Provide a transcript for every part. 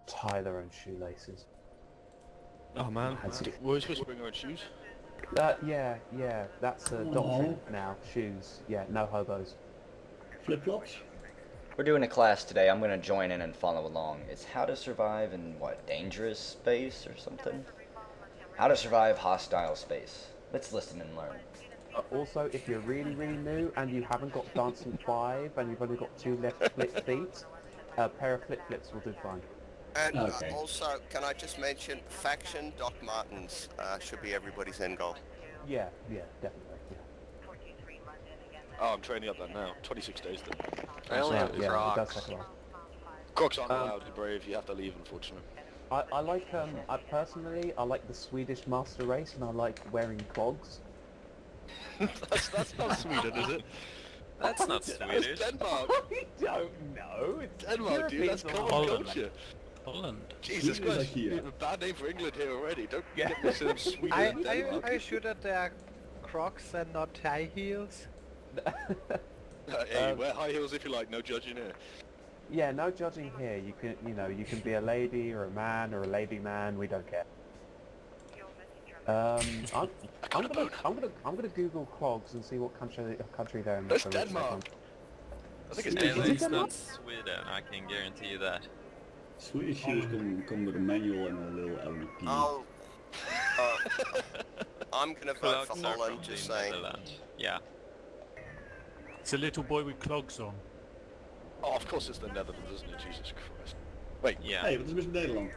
tie their own shoelaces. Oh man, we're supposed to bring our own shoes? Yeah, that's a doctrine now. Shoes, yeah, no hobos. Flip-flops? We're doing a class today. I'm going to join in and follow along. It's how to survive in, what, dangerous space or something? How to survive hostile space. Let's listen and learn. Also, if you're really new and you haven't got Dancing 5 and you've only got 2 left split feet, a pair of flip-flips will do fine. And Okay. also, can I just mention, faction Doc Martens should be everybody's end goal. Yeah, definitely. Yeah. Oh, I'm training up that now. 26 days then. I only have Yeah, it Crocs. does take a while. Crocs aren't allowed to Brave, you have to leave unfortunately. I like, I personally, I like the Swedish master race and I like wearing clogs. that's not Sweden, is it? That's not Swedish. That's Denmark. I don't know. It's Denmark, dude, that's common Holland. culture. Holland. Jesus Sweden is Christ, like here. you have a bad name for England here already. Don't get me to Sweden and Denmark. Are you sure that they are Crocs and not high heels? Hey, wear high heels if you like, no judging here. Yeah, no judging here. You can be a lady or a man or a lady man. We don't care. I'm gonna Google clogs and see what country they're in. That's for a second. Denmark. I think it's At Denmark. least not Sweden, I can guarantee you that. Swedish shoes come with a manual and a little LVP. Oh, I'm gonna vote for Clogs are Holland, from just the saying. Netherlands. Yeah. It's a little boy with clogs on. Oh, of course it's the Netherlands, isn't it? Jesus Christ. Wait, Yeah. Hey, wat is met Nederland?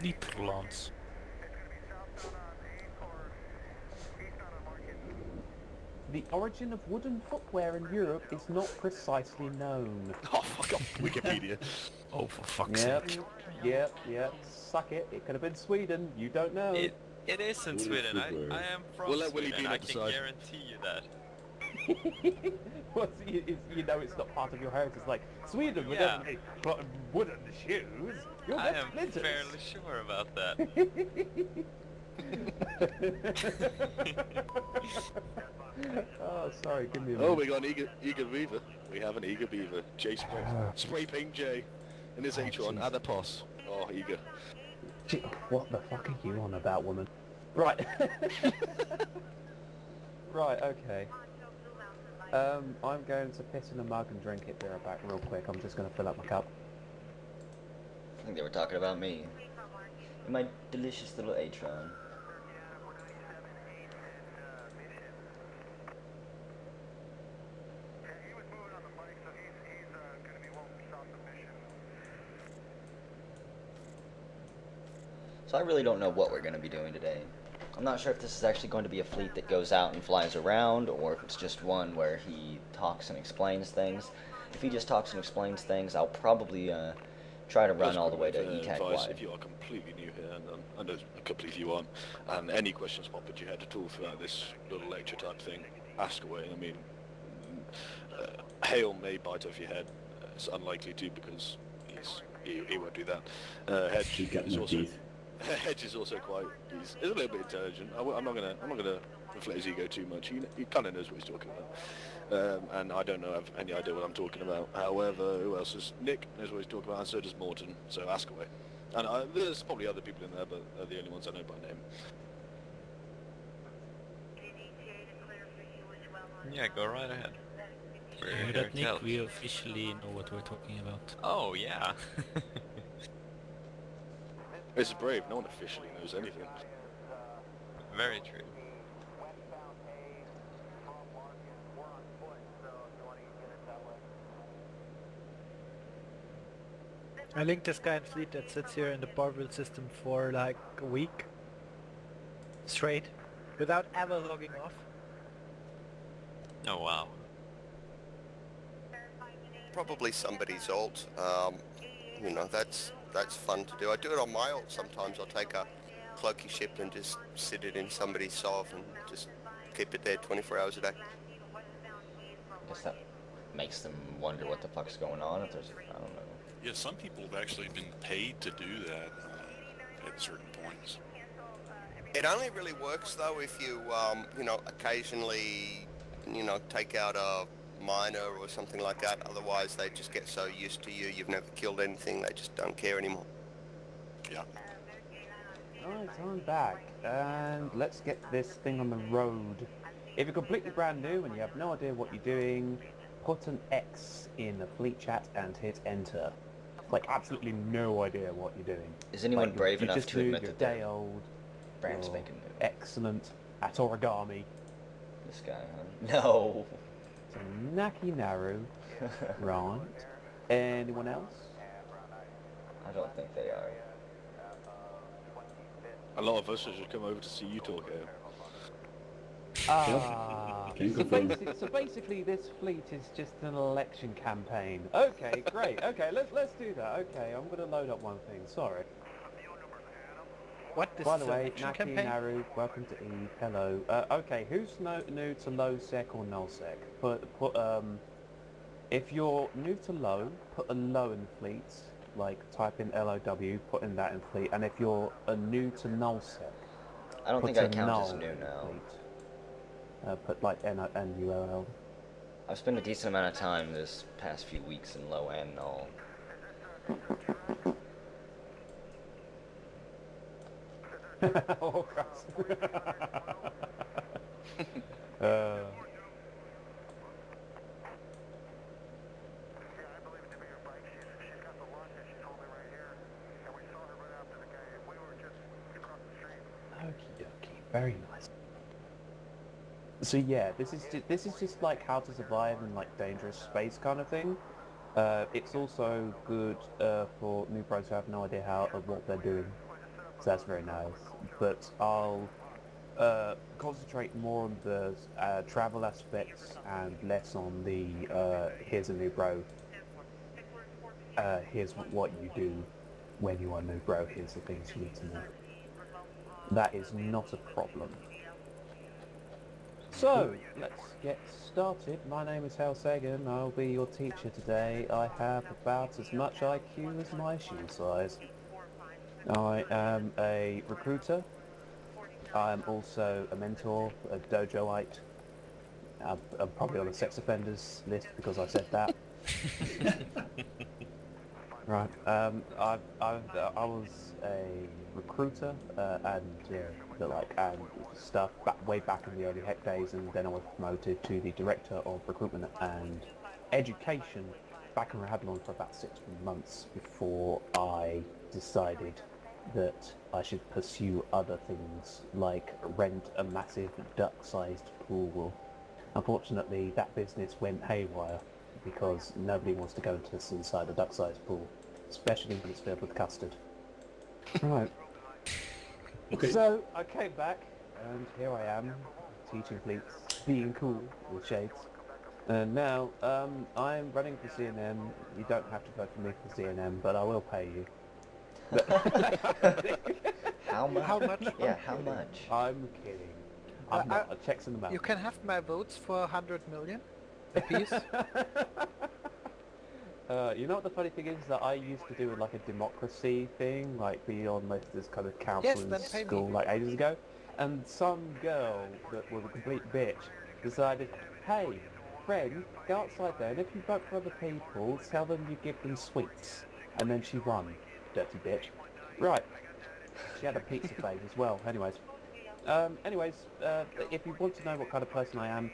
Nederlands. The origin of wooden footwear in Europe is not precisely known. oh fuck off, Wikipedia. Oh, for fuck's Yep, sake. yep. Suck it. It could have been Sweden. You don't know. It is in Really Sweden. I super. am from We'll let Willy Sweden. Bean I can decide. guarantee you that. Well, you know it's not part of your heritage. Like Sweden would Yeah. never make wooden shoes. You'll I get am splinters. fairly sure about that. Oh, sorry. Give me a Oh, minute. we got an eager beaver. We have an eager beaver. J spray paint J. In his H1 at the POS. Oh, eager. Gee, what the fuck are you on about, woman? Right. Right. Okay. I'm going to piss in a mug and drink it there back real quick. I'm just going to fill up my cup. I think they were talking about me. In my delicious little Atron. So I really don't know what we're going to be doing today. I'm not sure if this is actually going to be a fleet that goes out and flies around, or if it's just one where he talks and explains things. If he just talks and explains things, I'll probably try to run all the way to Advice ETAC-Y. if you are completely new here, and I know a couple of you aren't, and any questions pop into your head at all throughout this little lecture type thing, ask away. I mean, Hail may bite off your head. It's unlikely to because he won't do that. Hedge She's got is no also teeth. Hedge is also he's a little bit intelligent. I'm not gonna reflect his ego too much. He kind of knows what he's talking about, and I don't have any idea what I'm talking about. However, who else is? Nick knows what he's talking about, and so does Morton. So ask away. And there's probably other people in there, but they're the only ones I know by name. Yeah, go right ahead. We're Hear here that, to Nick? help. We officially know what we're talking about. Oh, yeah. This is brave. No one officially knows anything. Very true. I linked this guy in fleet that sits here in the Barville system for like a week straight without ever logging off. Oh, wow. Probably somebody's alt. You know, that's fun to do. I do it on my alt sometimes. I'll take a cloaky ship and just sit it in somebody's sov and just keep it there 24 hours a day. I guess that makes them wonder what the fuck's going on. If there's, I don't know. Yeah, some people have actually been paid to do that at certain points. It only really works though if you, you know, occasionally, you know, take out a minor or something like that. Otherwise, they just get so used to you. You've never killed anything. They just don't care anymore. Yeah. Right, I'm back, and let's get this thing on the road. If you're completely brand new and you have no idea what you're doing, put an X in the fleet chat and hit enter. Like, absolutely no idea what you're doing. Is anyone Like, brave you're enough just to new, admit you're that day they're old, brand you're spanking new? excellent at origami. This guy, huh? No. So Naki Naru, right. Anyone else? I don't think they are. A lot of us should come over to see you talk here. Can So, confirm. so basically this fleet is just an election campaign. Okay, great. Okay, let's do that. Okay, I'm gonna load up one thing. Sorry. What? This By is the an way, election Naki campaign? Naru, welcome to Eve. Hello. Okay, who's new to low sec or null sec? If you're new to low, put a low in fleet. Like type in LOW, put in that in fleet. And if you're new to null sec, I don't put think I a count as null new in now. fleet. Put like NULL. I've spent a decent amount of time this past few weeks in low and null. Oh, Christ. Okie dokie, very nice. So yeah, this is just like how to survive in like dangerous space kind of thing. It's also good for new pros who have no idea what they're doing. So that's very nice. But I'll concentrate more on the travel aspects and less on the here's a new bro. Here's what you do when you are new bro. Here's the things you need to know. That is not a problem. So, let's get started. My name is Hail Sagan. I'll be your teacher today. I have about as much IQ as my shoe size. I am a recruiter. I am also a mentor, a dojoite. I'm probably on the sex offenders list because I said that. Right. I was a recruiter and stuff way back in the early Heck days, and then I was promoted to the director of recruitment and education back in Rahablon for about 6 months before I decided that I should pursue other things like rent a massive duck-sized pool. Unfortunately, that business went haywire because nobody wants to go inside a duck-sized pool, especially when it's filled with custard. Right. Okay. So I came back, and here I am, teaching fleets, being cool with shades. And now I'm running for CNM. You don't have to vote for me for CNM, but I will pay you. How much? How much? Yeah, how much? I'm kidding. I'm not. Checks in the mail. You can have my votes for 100 million apiece. You know what the funny thing is that I used to do like a democracy thing, like be on like this kind of council Yes, in then pay school me. like ages ago, and some girl that was a complete bitch decided, hey, friend, go outside there, and if you vote for other people, tell them you give them sweets. And then she won, dirty bitch. Right. She had a pizza face as well. Anyways, if you want to know what kind of person I am,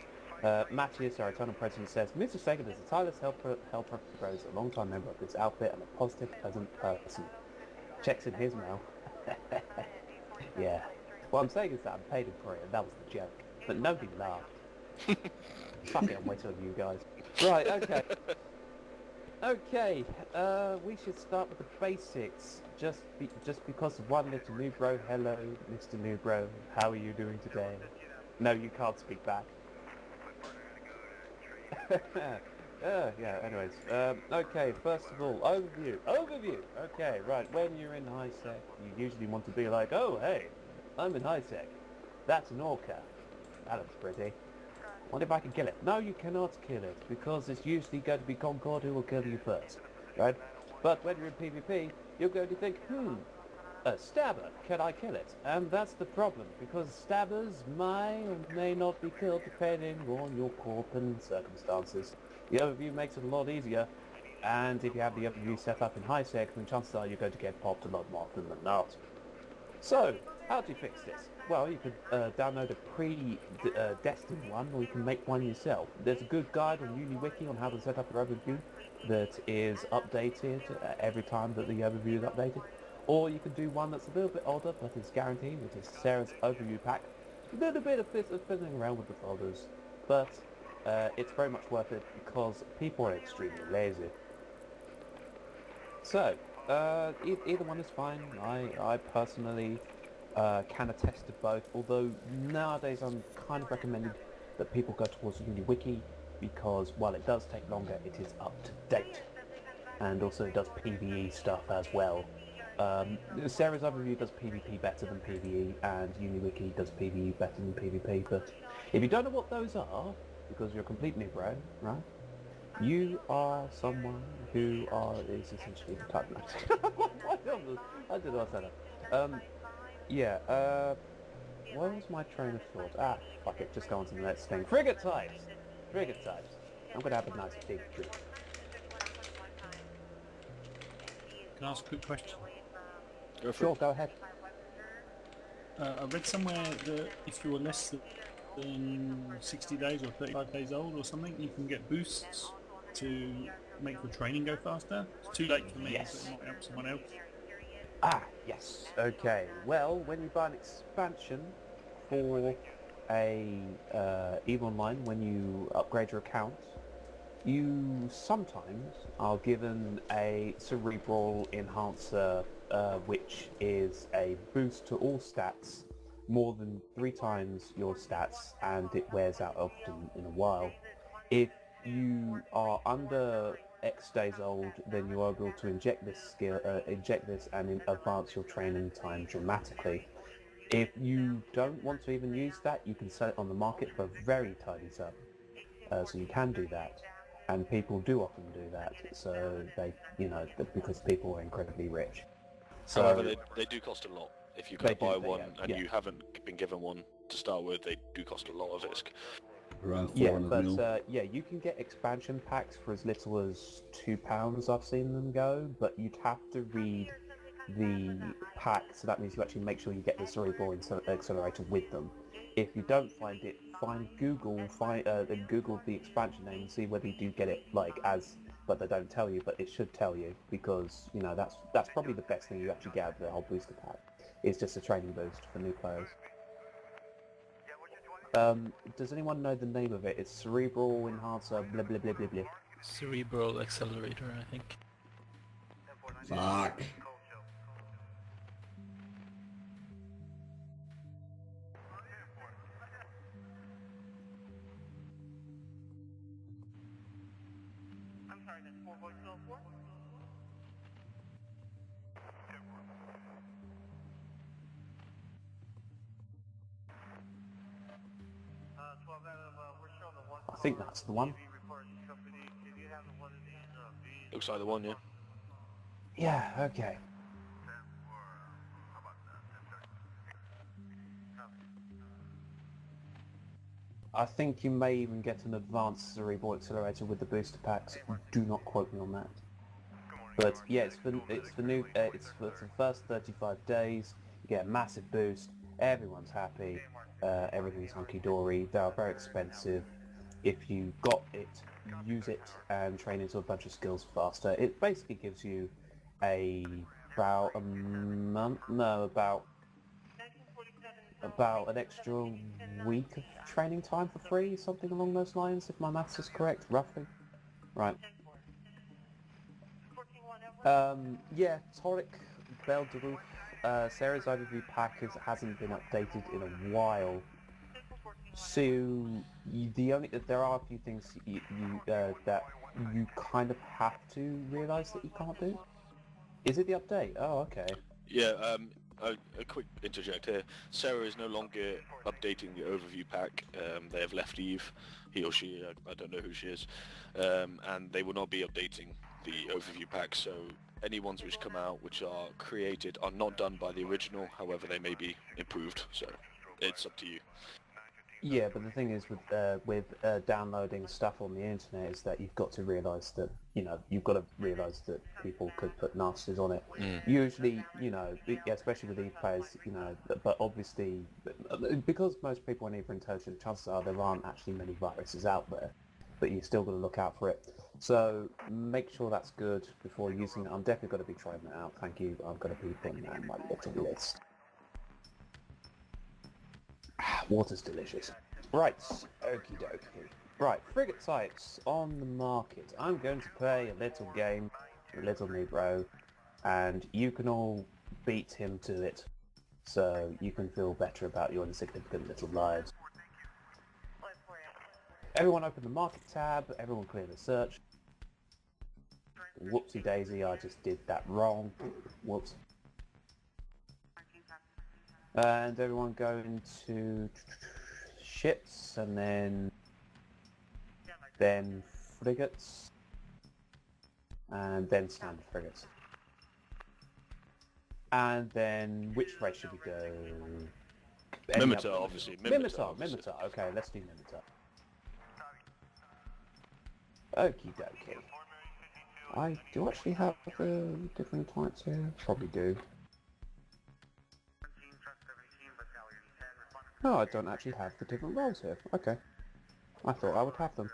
Matthias, our eternal president, says, Mr. Sagan is a tireless helper bros, a long-time member of this outfit and a positive, pleasant person. Checks in his mail. Yeah. What I'm saying is that I'm paid him for it, and that was the joke. But nobody laughed. Fuck it, I'm waiting on you guys. Right, okay. Okay, we should start with the basics. Just because of one little new bro. Hello, Mr. New Bro. How are you doing today? No, you can't speak back. Yeah, anyways. Okay, first of all, overview. Okay, right, when you're in high sec, you usually want to be like, oh, hey, I'm in high sec. That's an orca. That looks pretty. What if I can kill it? No, you cannot kill it, because it's usually going to be Concord who will kill you first, right? But when you're in PvP, you're going to think, A stabber, can I kill it? And that's the problem, because stabbers may or may not be killed depending on your corp and circumstances. The overview makes it a lot easier, and if you have the overview set up in high sec, then chances are you're going to get popped a lot more often than not. So, how do you fix this? Well, you could download a pre-destined one, or you can make one yourself. There's a good guide on UniWiki on how to set up your overview that is updated every time that the overview is updated. Or you could do one that's a little bit older, but is guaranteed, which is Sarah's overview pack. A little bit of fiddling around with the folders, but it's very much worth it because people are extremely lazy. So, either one is fine. I personally can attest to both, although nowadays I'm kind of recommended that people go towards UniWiki because while it does take longer, it is up to date. And also it does PvE stuff as well. Sarah's overview does PvP better than PvE, and UniWiki does PvE better than PvP, but if you don't know what those are, because you're a complete noob, right? You are someone who is essentially the type I don't know what's that. Yeah, what was my train of thought? Ah, fuck it, just go on to the next thing. Frigate types! I'm gonna have a nice big drink. Can I ask a quick question? Go for Sure, it. go ahead. I read somewhere that if you're less than 60 days or 35 days old or something, you can get boosts to make your training go faster. It's too late for me, Yes. but it might help someone else. Ah, yes. Okay. Well, when you buy an expansion for a EVE Online, when you upgrade your account, you sometimes are given a Cerebral Enhancer, which is a boost to all stats, more than 3 times your stats, and it wears out often in a while. If you are under X days old, then you are able to inject this and advance your training time dramatically. If you don't want to even use that, you can sell it on the market for a very tiny sum. So you can do that, and people do often do that. So they, because people are incredibly rich. So However, they do cost a lot. If you They buy do, one yeah, and yeah. you haven't been given one to start with, they do cost a lot of ISK. Around yeah, 400 but mil. you can get expansion packs for as little as £2. I've seen them go, but you'd have to read the pack, so that means you actually make sure you get the Cerebral Accelerator with them. If you don't find it, Google the expansion name and see whether you do get it but they don't tell you, but it should tell you, because that's probably the best thing you actually get out of the whole booster pack. It's just a training boost for new players. Does anyone know the name of it? It's Cerebral Enhancer blah blah blah blah blah. Cerebral Accelerator, I think. Fuck. I think that's the one. Looks like the one, yeah. Yeah, okay. I think you may even get an advanced Cerebral Accelerator with the booster packs. Do not quote me on that. But yeah, it's for the first 35 days. You get a massive boost. Everyone's happy. Everything's hunky-dory. They are very expensive. If you got it, use it and train into a bunch of skills faster. It basically gives you about a month, no, about an extra week of training time for free, something along those lines, if my maths is correct, roughly. Right. Yeah, Toric, Belle de Roof, Sarah's overview pack hasn't been updated in a while. So there are a few things that you kind of have to realise that you can't do. Is it the update? Oh, okay. Yeah, a quick interject here. Sarah is no longer updating the overview pack. They have left Eve, he or she, I don't know who she is, and they will not be updating the overview pack, so any ones which come out which are created are not done by the original, however they may be improved, so it's up to you. Yeah, but the thing is with downloading stuff on the internet is that you've got to realise that, you've got to realise that people could put nasties on it. Usually, especially with these players, but obviously, because most people are neither intelligent, chances are there aren't actually many viruses out there, but you still got to look out for it. So make sure that's good before using it. I'm definitely going to be trying that out. Thank you. I'm going to be putting that in my little list. Water's delicious. Right, okie dokie. Right, frigate types on the market. I'm going to play a little game, a little Negro, and you can all beat him to it, so you can feel better about your insignificant little lives. Everyone open the market tab, everyone clear the search. Whoopsie daisy, I just did that wrong. Whoops. And everyone go into ships, and then frigates, and then standard frigates. And then which race should we go? Mimitar, obviously. Mimitar. Okay, let's do Mimitar. Okie dokie. I do actually have the different types here. Probably do. No, I don't actually have the different roles here. Okay. I thought I would have them.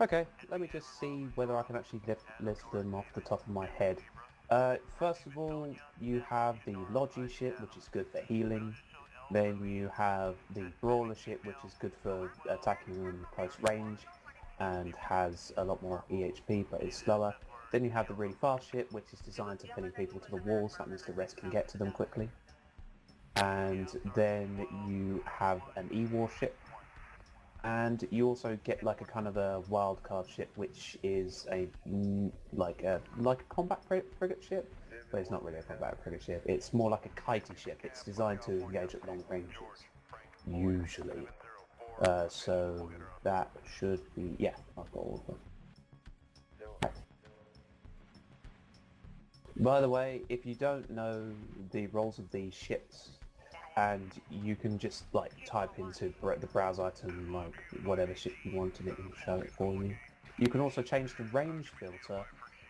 Okay, let me just see whether I can actually list them off the top of my head. First of all, you have the Logi ship, which is good for healing. Then you have the Brawler ship, which is good for attacking in close range and has a lot more EHP but is slower. Then you have the really fast ship, which is designed to pinning people to the walls, that means the rest can get to them quickly. And then you have an E-War ship. And you also get like a kind of a wildcard ship, which is like a combat frigate ship, but it's not really a combat frigate ship. It's more like a kitey ship. It's designed to engage at long ranges, usually. So that should be, yeah, I've got all of them. Right. By the way, if you don't know the roles of these ships, and you can just like type into the browse item like whatever ship you want and it will show it for you. You can also change the range filter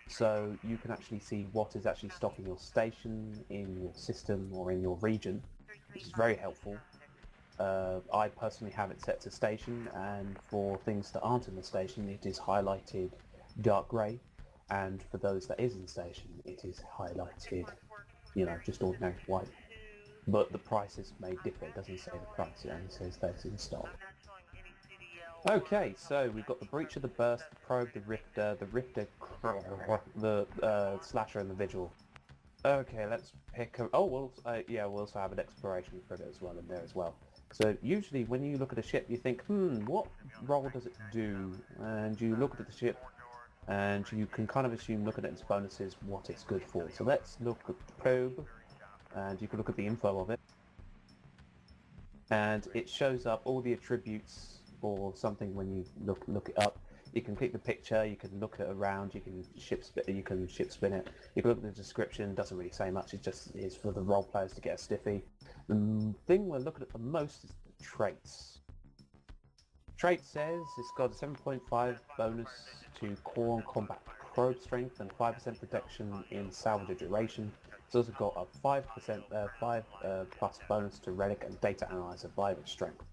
so you can actually see what is actually stopping your station in your system or in your region, which is very helpful. I personally have it set to station, and for things that aren't in the station it is highlighted dark grey, and for those that is in station it is highlighted, just ordinary white. But the prices may differ. It doesn't say the price, it only says that's in stock. Okay, so we've got the Breach of the Burst, the Probe, the Rifter, the Slasher, and the Vigil. Okay, let's pick a... Oh, we'll also have an Exploration frigate as well in there as well. So usually when you look at a ship, you think, what role does it do? And you look at the ship, and you can kind of assume, looking at its bonuses, what it's good for. So let's look at the Probe. And you can look at the info of it, and it shows up all the attributes for something when you look it up. You can click the picture, you can look at it around, you can ship spin it, you can look at the description. Doesn't really say much, it just is for the role players to get a stiffy. The thing we're looking at the most is the traits. Trait says it's got a 7.5 bonus to core and combat probe strength and 5% protection in salvage duration. It's also got a 5% plus bonus to relic and data analyzer virus strength.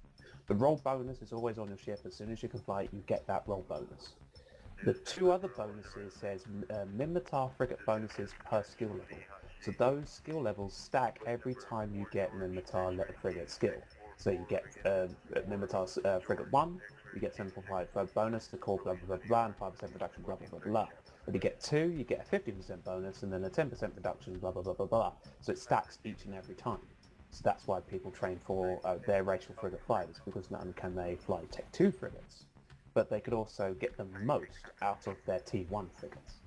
The roll bonus is always on your ship. As soon as you can fly it, you get that roll bonus. The two other bonuses says Mimitar frigate bonuses per skill level. So those skill levels stack every time you get Mimitar frigate skill. So you get Mimitar frigate 1, you get 7.5 bonus to core blah blah blah and 5% reduction blah blah blah blah. When you get 2, you get a 50% bonus and then a 10% reduction blah blah blah blah blah. So it stacks each and every time. So that's why people train for their racial frigate fighters, because not only can they fly Tech 2 frigates, but they could also get the most out of their T1 frigates.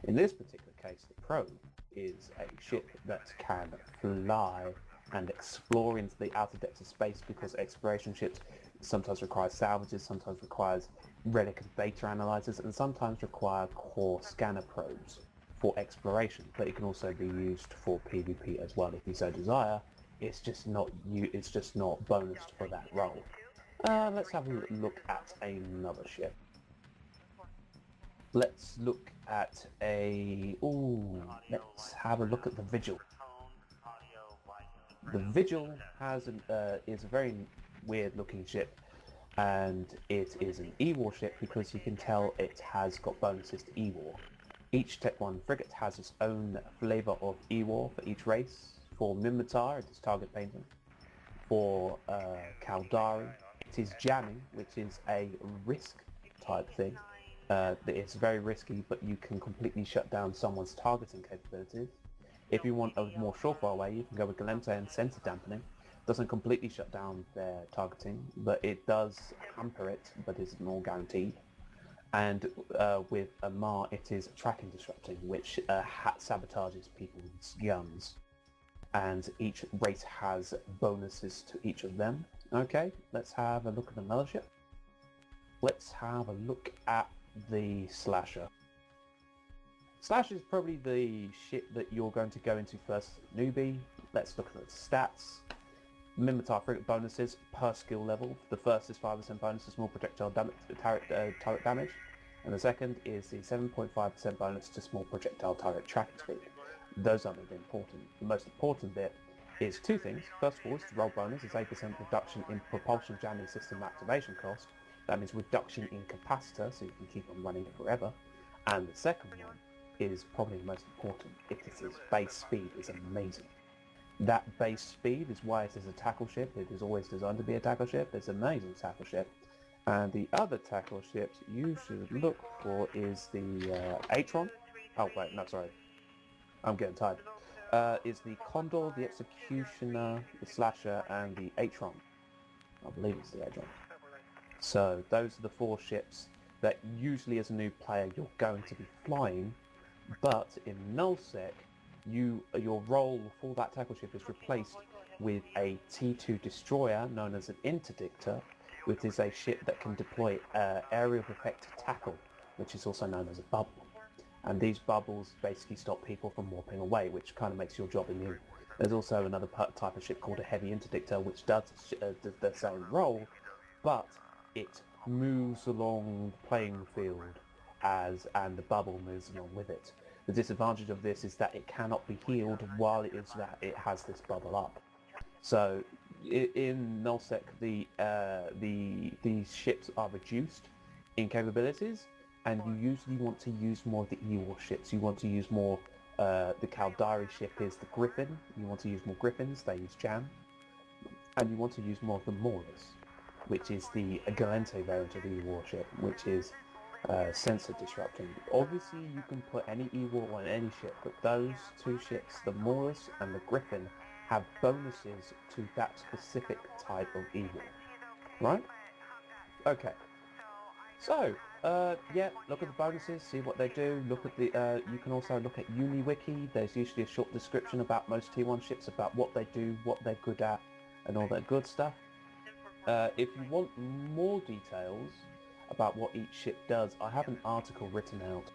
In this particular case, the Probe is a ship that can fly and explore into the outer depths of space, because exploration ships sometimes require salvages, sometimes requires relic and beta analyzers, and sometimes require core scanner probes for exploration, but it can also be used for PvP as well if you so desire. It's just not bonused for that role. Let's have a look at another ship. Let's look at let's have a look at the Vigil. The Vigil is a very weird looking ship, and it is an E-War ship because you can tell it has got bonuses to E-War. Each Tech 1 frigate has its own flavour of E-War for each race. For Minmatar, it is target painting. For Caldari, it is jamming, which is a risk type thing. It's very risky, but you can completely shut down someone's targeting capabilities. If you want a more surefire way, you can go with Galente and Sensor Dampening. Doesn't completely shut down their targeting, but it does hamper it, but isn't all guaranteed. And with Amar, it is Tracking Disrupting, which sabotages people's guns. And each race has bonuses to each of them. Okay, let's have a look at another ship. Let's have a look at the Slasher. Slasher is probably the ship that you're going to go into first, newbie. Let's look at the stats. Minmatar frigate bonuses per skill level. The first is 5% bonus to small projectile turret damage, and the second is the 7.5% bonus to small projectile turret tracking speed. Those aren't really important. The most important bit is two things. First of all, is the roll bonus is 8% reduction in propulsion jamming system activation cost. That means reduction in capacitor, so you can keep on running it forever. And the second one is probably the most important. Its base speed is amazing. That base speed is why it is a tackle ship. It is always designed to be a tackle ship. It's an amazing tackle ship. And the other tackle ships you should look for is the Atron. Oh wait, no, sorry. I'm getting tired. Is the Condor, the Executioner, the Slasher, and the Atron. I believe it's the Atron. So those are the four ships that usually as a new player you're going to be flying, but in nullsec, your role for that tackle ship is replaced with a T2 destroyer known as an interdictor, which is a ship that can deploy area of effect tackle, which is also known as a bubble. And these bubbles basically stop people from warping away, which kind of makes your job immune. There's also another type of ship called a heavy interdictor, which does the same role, but it moves along the playing field and the bubble moves along with it. The disadvantage of this is that it cannot be healed while it has this bubble up. So in nullsec, these ships are reduced in capabilities, and you usually want to use more of the E-War ships. You want to use more, the Caldari ship is the Griffin. You want to use more Griffins, they use Jam. And you want to use more of the Maurus, which is the Galente variant of the E-War ship, which is sensor disrupting. Obviously you can put any E-War on any ship, but those two ships, the Maurus and the Griffin, have bonuses to that specific type of E-War. Right? Okay. So, yeah, look at the bonuses, see what they do, look at the, you can also look at UniWiki. There's usually a short description about most T1 ships, about what they do, what they're good at, and all that good stuff. If you want more details about what each ship does, I have an article written out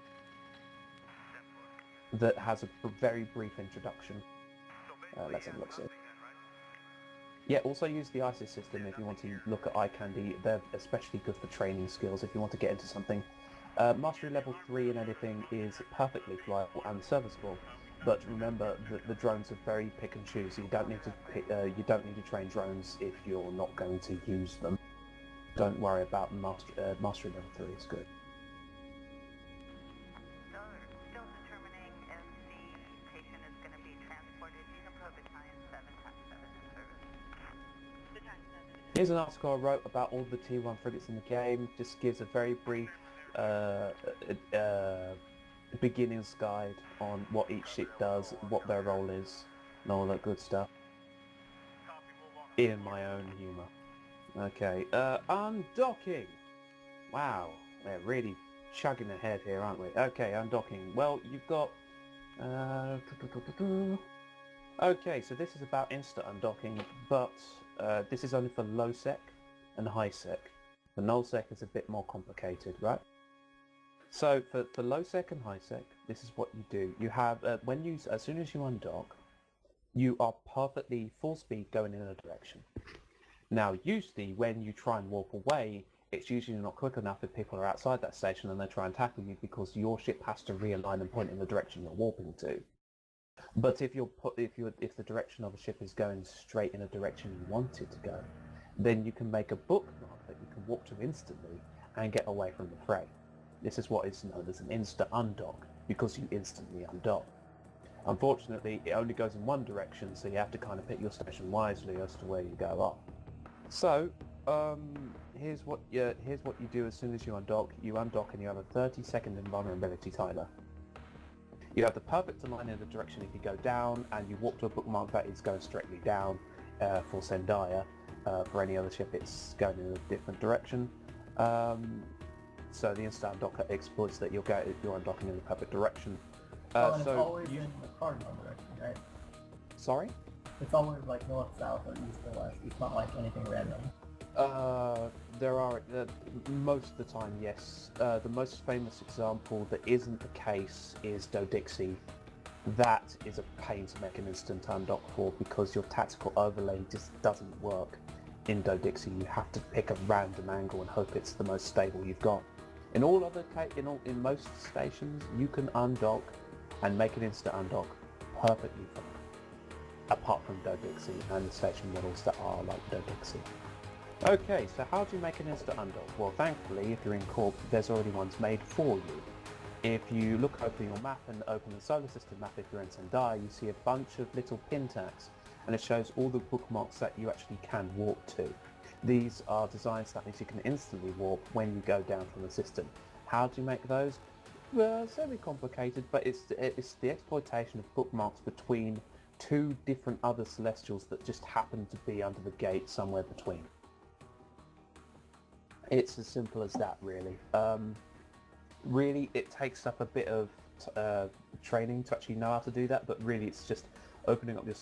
that has a very brief introduction. Let's have a look, see. Yeah, also use the ISIS system if you want to look at eye candy. They're especially good for training skills if you want to get into something. Mastery level 3 in anything is perfectly flyable and serviceable, but remember that the drones are very pick and choose. You don't need to train drones if you're not going to use them. Don't worry about mastery level 3 is good. Still determining if the patient is going to be transported. You can put battalion 7x7 in service. Here's an article I wrote about all the T1 frigates in the game. Just gives a very brief beginner's guide on what each ship does, what their role is, and all that good stuff. In my own humour. Okay, undocking. Wow, we're really chugging ahead here, aren't we? Okay, undocking. Well, you've got... Okay, so this is about insta undocking, but this is only for low sec and high sec. For nullsec, it's a bit more complicated, right? So for low sec and high sec, this is what you do. You have as soon as you undock, you are perfectly full speed going in a direction. Now, usually when you try and warp away, it's usually not quick enough if people are outside that station and they try and tackle you because your ship has to realign and point in the direction you're warping to. But if the direction of a ship is going straight in a direction you want it to go, then you can make a bookmark that you can warp to instantly and get away from the fray. This is what is known as an insta undock, because you instantly undock. Unfortunately, it only goes in one direction, so you have to kind of pick your station wisely as to where you go up. So, here's what you do as soon as you undock. You undock and you have a 30-second invulnerability timer. You have the perfect align in the direction if you go down, and you warp to a bookmark that is going straightly down for Zendaya. For any other ship, it's going in a different direction. So the instant undocker exploits that you're undocking in the perfect direction. And it's always in the cardinal direction, right? Sorry? It's always like north, south, or east, or west. It's not like anything random. There are, most of the time, yes. The most famous example that isn't the case is Dodixie. That is a pain to make an instant undock for because your tactical overlay just doesn't work in Dodixie. You have to pick a random angle and hope it's the most stable you've got. In all other in most stations, you can undock and make an instant undock perfectly fine. Apart from Dodixie and the station models that are like Dodixie. Okay, so how do you make an instant undock? Well, thankfully, if you're in Corp, there's already ones made for you. If you look over your map and open the solar system map, if you're in Zendaya, you see a bunch of little pin tags, and it shows all the bookmarks that you actually can warp to. These are designs that means you can instantly warp when you go down from the system. How do you make those? Well, it's very complicated, but it's the exploitation of bookmarks between two different other celestials that just happen to be under the gate somewhere between. It's as simple as that, really. Really, it takes up a bit of training to actually know how to do that, but really it's just opening up your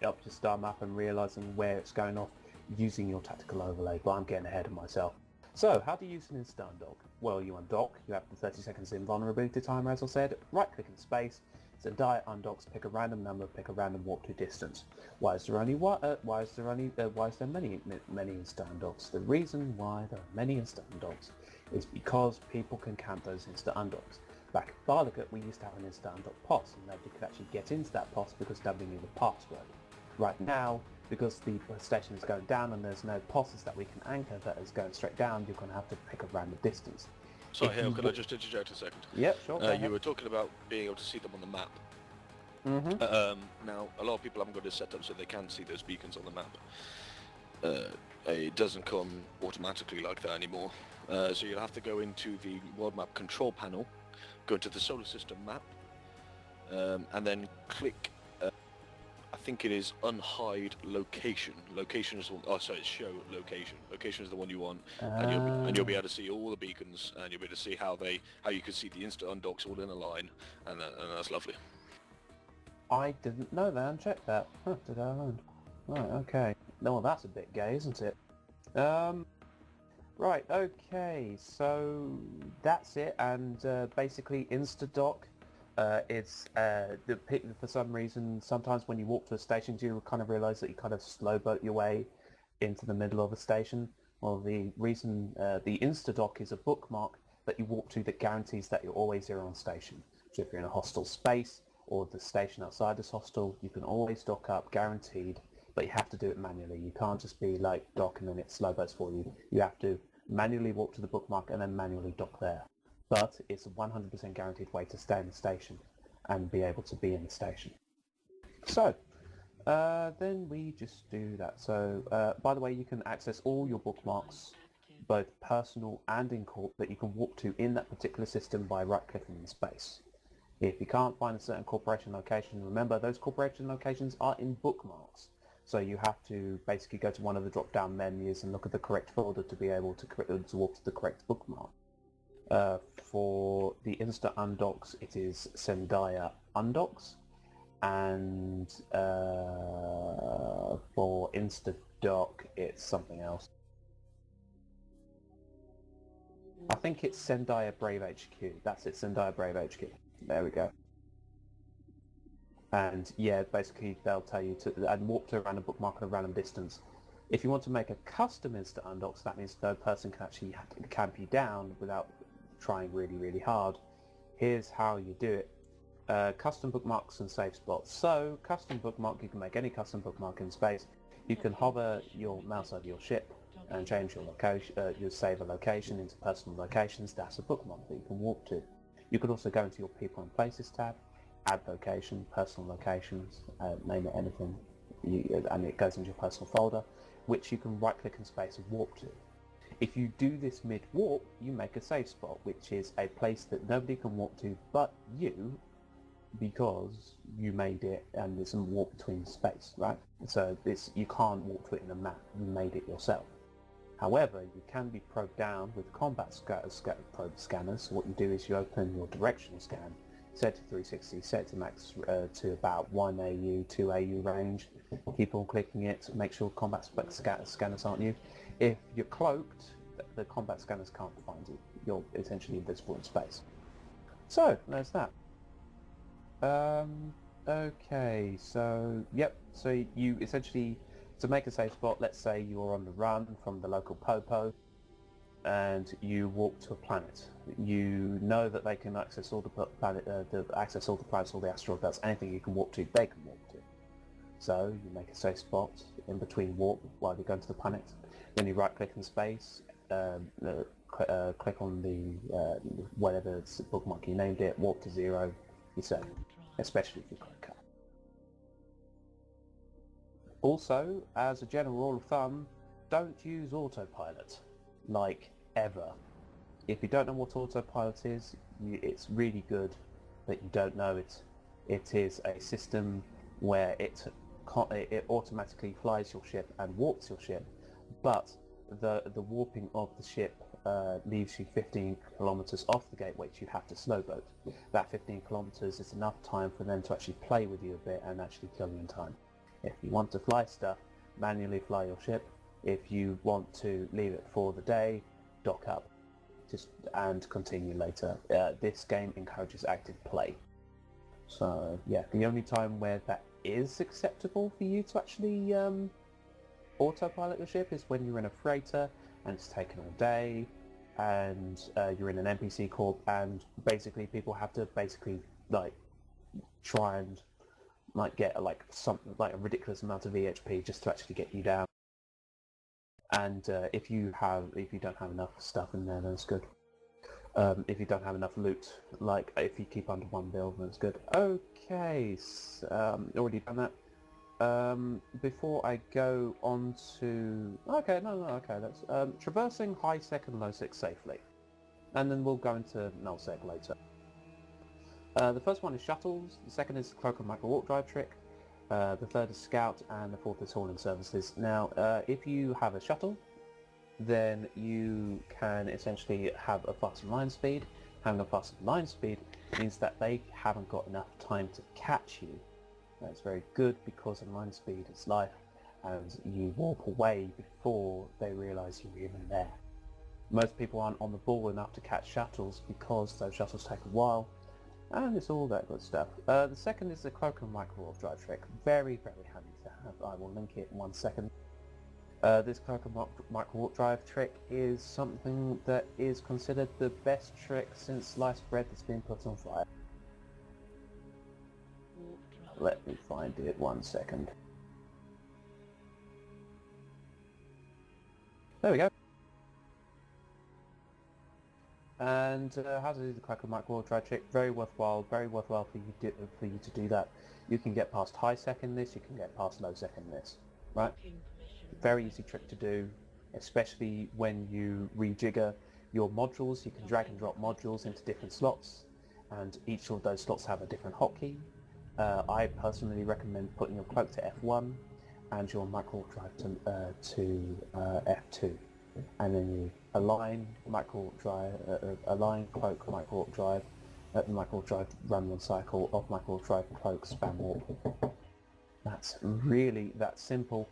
up your star map and realizing where it's going off using your tactical overlay, but I'm getting ahead of myself. So, how do you use an instant undock? Well, you undock, you have the 30 seconds invulnerability timer, as I said, right-click in space, Zendaya undocks, pick a random number, pick a random warp to distance. Why is there many instant undocks? The reason why there are many instant undocks is because people can count those instant undocks. Back at Barligat, we used to have an instant undock POS, and nobody could actually get into that POS because nobody knew the password. Right now, because the station is going down and there's no POSs that we can anchor that is going straight down, you're going to have to pick a random distance. Sorry, Hail, could I just interject a second? Yep, sure. You were talking about being able to see them on the map. Mm-hmm. Now, a lot of people haven't got this set up so they can see those beacons on the map. It doesn't come automatically like that anymore. So you'll have to go into the world map control panel, go into the solar system map, and then click, I think it is unhide location. Location is it's show location. Location is the one you want, and you'll be able to see all the beacons, and you'll be able to see how you can see the instant undocks all in a line, and that's lovely. I didn't know that and check that. Huh, did I learn? Right, okay. No, well, that's a bit gay, isn't it? Right, okay, so that's it, and basically Instadock, for some reason, sometimes when you walk to a station, you kind of realise that you kind of slow boat your way into the middle of a station. Well, the reason the Instadock is a bookmark that you walk to that guarantees that you're always here on station. So if you're in a hostile space, or the station outside this hostel, you can always dock up, guaranteed, but you have to do it manually. You can't just be like dock and then it slow boats for you. You have to manually walk to the bookmark and then manually dock there. But it's a 100% guaranteed way to stay in the station and be able to be in the station. So, then we just do that. So, by the way, you can access all your bookmarks, both personal and in corp, that you can walk to in that particular system by right-clicking in space. If you can't find a certain corporation location, remember those corporation locations are in bookmarks. So you have to basically go to one of the drop-down menus and look at the correct folder to be able to walk to the correct bookmark. For the instant undocks, it is Zendaya undocks, and for Instadock, it's something else. I think it's Zendaya Brave HQ. That's it, Zendaya Brave HQ. There we go. And yeah, basically they'll tell you to and warp to a random bookmark at a random distance. If you want to make a custom instant undock, so that means no person can actually camp you down without trying really, really hard. Here's how you do it. Custom bookmarks and save spots. So, custom bookmark, you can make any custom bookmark in space. You can hover your mouse over your ship and change your location, you save a location into personal locations. That's a bookmark that you can warp to. You can also go into your People and Places tab, add location, personal locations, name it anything, and it goes into your personal folder, which you can right-click in space and warp to. If you do this mid-warp, you make a save spot, which is a place that nobody can warp to but you, because you made it and there's some warp between space, right? So you can't warp to it in the map, you made it yourself. However, you can be probed down with combat probe scanners. So what you do is you open your directional scan, set to 360, set to max to about 1 AU, 2 AU range. Keep on clicking it, make sure combat scanners aren't you. If you're cloaked, the combat scanners can't find you. You're essentially invisible in space. So, there's that. Okay, so, yep, so you essentially, to make a safe spot, let's say you're on the run from the local popo, and you walk to a planet. You know that they can access all the planets, all the asteroid belts, anything you can walk to, they can walk to. So you make a safe spot in between warp while you're going to the planet. Then you right-click in space, click on the whatever bookmark you named it, warp to 0, you save. Especially if you've got a cut. Also, as a general rule of thumb, don't use autopilot. Like, ever. If you don't know what autopilot is, it's really good that you don't know it. It is a system where it automatically flies your ship and warps your ship, but the warping of the ship leaves you 15 kilometers off the gate, which you have to slowboat. That 15 kilometers is enough time for them to actually play with you a bit and actually kill you in time. If you want to fly stuff, manually fly your ship. If you want to leave it for the day, dock up and continue later. This game encourages active play. So yeah, the only time where that is acceptable for you to actually autopilot your ship is when you're in a freighter and it's taken all day and you're in an NPC corp and basically people have to try and get something like a ridiculous amount of EHP just to actually get you down. And if you don't have enough stuff in there, then it's good. If you don't have enough loot, like if you keep under 1 build, then it's good. Okay, already done that. Before I go on to... Okay, let's... traversing high sec and low sec safely. And then we'll go into null sec later. The first one is Shuttles, the second is Cloak Micro Warp Drive trick, the third is Scout, and the fourth is Hauling Services. Now, if you have a shuttle, then you can essentially have a faster line speed. Having a faster line speed means that they haven't got enough time to catch you. That's very good because in line speed is life, and you warp away before they realise you're even there. Most people aren't on the ball enough to catch shuttles because those shuttles take a while, and it's all that good stuff. The second is the Cloak and Micro Warp Drive trick. Very, very handy to have. I will link it in 1 second. This Cloak and Micro Warp Drive trick is something that is considered the best trick since sliced bread that's been put on fire. Let me find it 1 second. There we go. And how to do the Cloak and Micro Warp Drive trick? Very worthwhile for you to do that. You can get past high sec in this, you can get past low sec in this, right? Very easy trick to do, especially when you rejigger your modules. You can drag and drop modules into different slots, and each of those slots have a different hotkey. I personally recommend putting your cloak to F1 and your micro warp drive to F2, and then you align cloak micro warp drive, micro warp drive run 1 cycle, off micro warp drive cloak spam warp. That's really that simple.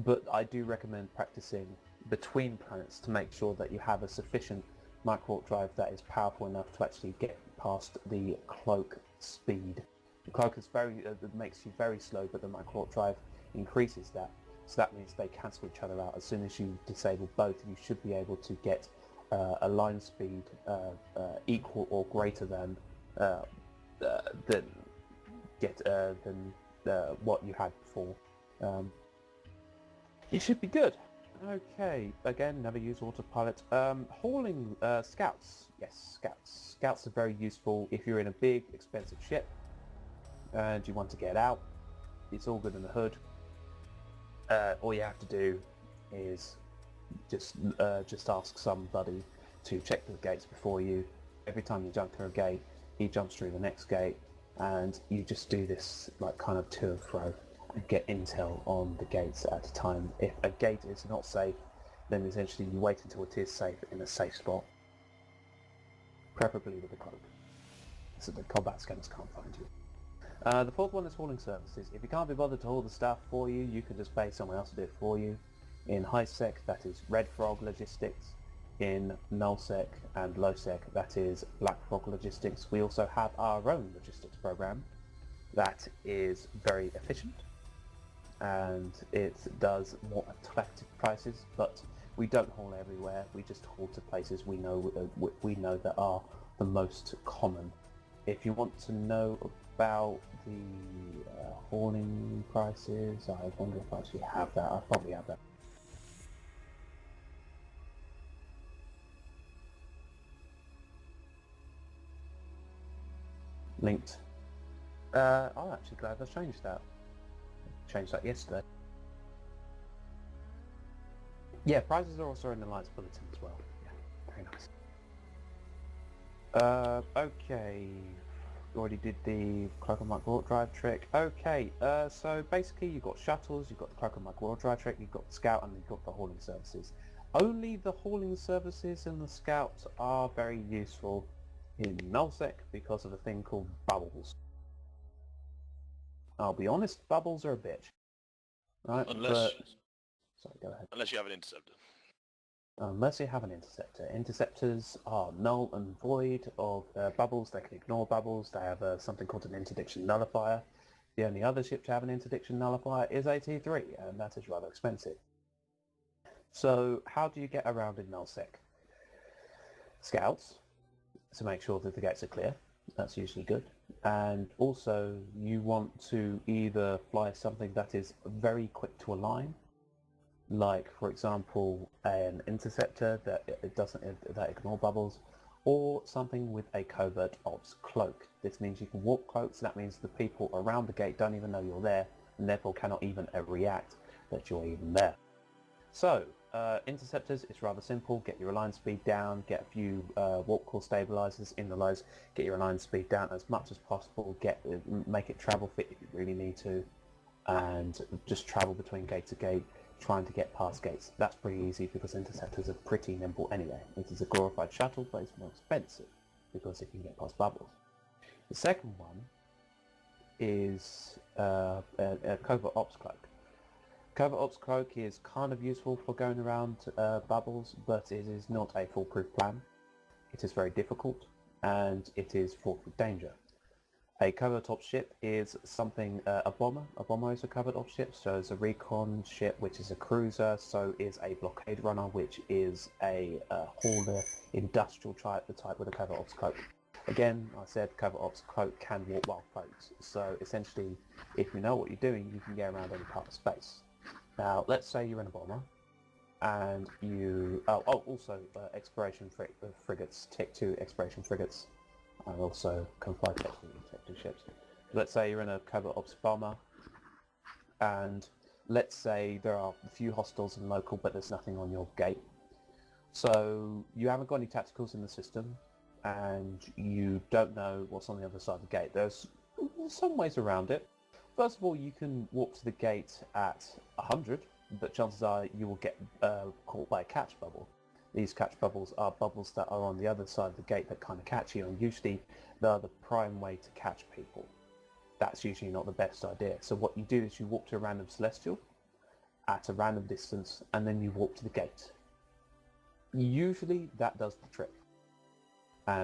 But I do recommend practicing between planets to make sure that you have a sufficient micro warp drive that is powerful enough to actually get past the cloak speed. The cloak is makes you very slow, but the micro warp drive increases that. So that means they cancel each other out. As soon as you disable both, you should be able to get a line speed equal or greater than what you had before. It should be good. Okay, again, never use autopilot. Hauling scouts. Yes, scouts. Scouts are very useful if you're in a big, expensive ship and you want to get out. It's all good in the hood. All you have to do is just ask somebody to check the gates before you. Every time you jump through a gate, he jumps through the next gate, and you just do this like kind of to and fro and get intel on the gates at a time. If a gate is not safe, then essentially you wait until it is safe in a safe spot, preferably with a cloak, so the combat scanners can't find you. The fourth one is hauling services. If you can't be bothered to haul the stuff for you, you can just pay someone else to do it for you. In high sec, that is Red Frog Logistics. In null sec and low sec, that is Black Frog Logistics. We also have our own logistics program that is very efficient and it does more attractive prices, but we don't haul everywhere. We just haul to places we know that are the most common. If you want to know about the hauling prices, I wonder if I actually have that. I probably have that. Linked. I'm actually glad I changed that. Changed that yesterday. Yeah, prices are also in the Alliance Bulletin as well. Yeah, very nice. Okay. Already did the Cloak and Micro Warp Drive trick. Okay, so basically you've got Shuttles, you've got the Cloak and Micro Warp Drive trick, you've got the Scout, and you've got the hauling services. Only the hauling services and the Scouts are very useful in nullsec because of a thing called bubbles. I'll be honest, bubbles are a bitch. Right? Unless Sorry, go ahead. Unless you have an interceptor. Unless you have an interceptor. Interceptors are null and void of bubbles. They can ignore bubbles. They have something called an interdiction nullifier. The only other ship to have an interdiction nullifier is AT3, and that is rather expensive. So how do you get around in nullsec? Scouts, to make sure that the gates are clear. That's usually good. And also you want to either fly something that is very quick to align, like for example an interceptor that ignore bubbles, or something with a covert ops cloak. This means you can warp cloaks. That means the people around the gate don't even know you're there, and therefore cannot even react that you're even there. So interceptors, it's rather simple. Get your align speed down, get a few warp core stabilizers in the lows, get your align speed down as much as possible, make it travel fit if you really need to, and just travel between gate to gate, trying to get past gates. That's pretty easy because interceptors are pretty nimble anyway. It is a glorified shuttle, but it's more expensive because it can get past bubbles. The second one is a covert ops cloak. Covert ops cloak is kind of useful for going around bubbles, but it is not a foolproof plan. It is very difficult, and it is fraught with danger. A covert ops ship is something, a bomber. A bomber is a covert ops ship, so is a recon ship, which is a cruiser, so is a blockade runner, which is a hauler, industrial type, the type with a covert ops cloak. Again, I said covert ops cloak can warp while cloaked, so essentially, if you know what you're doing, you can get around any part of space. Now, let's say you're in a bomber, and you... also, exploration frigates, Tech 2 exploration frigates. I also can fly Tech 2 ships. Let's say you're in a covert ops bomber, and let's say there are a few hostiles and local, but there's nothing on your gate. So you haven't got any tacticals in the system, and you don't know what's on the other side of the gate. There's some ways around it. First of all, you can walk to the gate at 100, but chances are you will get caught by a catch bubble. These catch bubbles are bubbles that are on the other side of the gate that kind of catch you, and usually they're the prime way to catch people. That's usually not the best idea. So what you do is you walk to a random celestial at a random distance, and then you walk to the gate. Usually that does the trick.